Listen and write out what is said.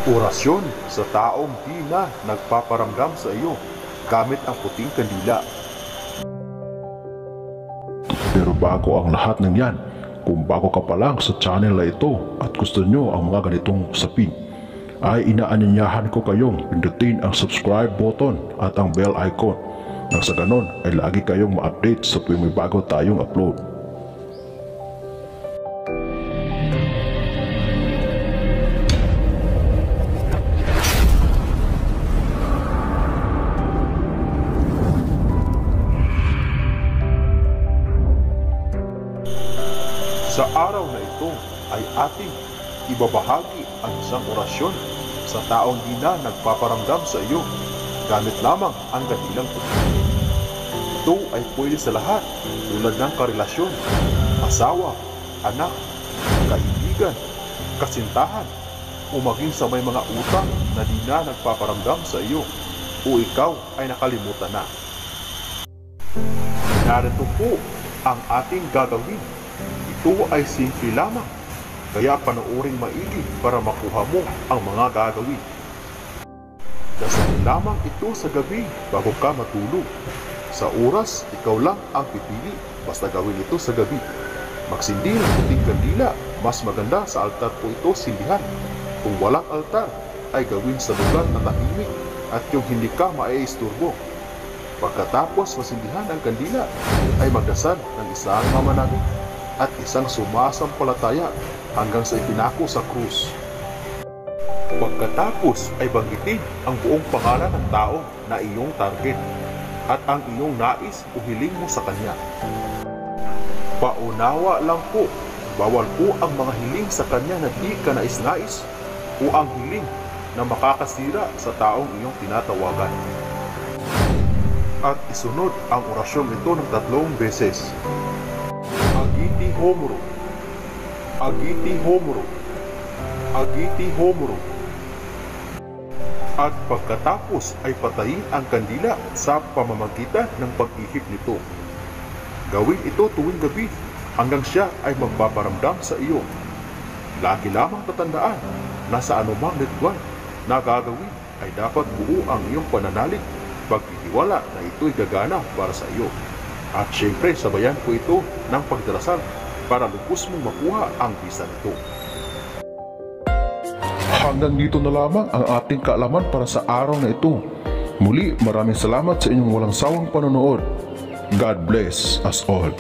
Orasyon sa taong di na nagpaparamdam sa iyo gamit ang puting kandila. Pero bago ang lahat ng yan, kung bago ka pa lang sa channel na ito at gusto nyo ang mga ganitong usapin, ay inaanyayahan ko kayong pindutin ang subscribe button at ang bell icon nang sa ganon ay lagi kayong ma-update sa tuwing may bago tayong upload. Sa araw na ito ay ating ibabahagi ang isang orasyon sa taong di na nagpaparamdam sa iyo gamit lamang ang kandilang puti. Ito ay pwede sa lahat tulad ng karelasyon, asawa, anak, kaibigan, kasintahan, o maging sa may mga utang na di na nagpaparamdam sa iyo o ikaw ay nakalimutan na. Narito po ang ating gagawin. Ito ay simple lamang, kaya panoorin maigi para makuha mo ang mga gagawin. Dasal lamang ito sa gabi bago ka matulog. Sa oras, ikaw lang ang pipili, basta gawin ito sa gabi. Magsindi ng puting kandila, mas maganda sa altar po ito sindihan. Kung walang altar, ay gawin sa lugar na tahimik at yung hindi ka maiisturbo. Pagkatapos masindihan ang kandila, ay magdasal ng isang mamanalo at isang sumasampalataya hanggang sa ipinako sa krus. Pagkatapos ay banggitin ang buong pangalan ng tao na iyong target at ang iyong nais o hiling mo sa kanya. Paunawa lang po, bawal po ang mga hiling sa kanya na di ka nais-nais o ang hiling na makakasira sa taong iyong tinatawagan. At isunod ang orasyong ito ng 3 beses. Agiti homoro, agiti homoro, agiti homoro. At pagkatapos ay patayin ang kandila sa pamamagitan ng pag-ihip nito. Gawin ito tuwing gabi hanggang siya ay magpaparamdam sa iyo. Lagi lamang tatandaan na sa anumang ritual na gagawin ay dapat buo ang iyong pananalig, pagtitiwala na ito'y gagana para sa iyo. At syempre sabayan po ito ng pagdarasal para lubos mong makuha ang bisa nito. Hanggang dito na lamang ang ating kaalaman para sa araw na ito. Muli, maraming salamat sa inyong walang sawang panonood. God bless us all.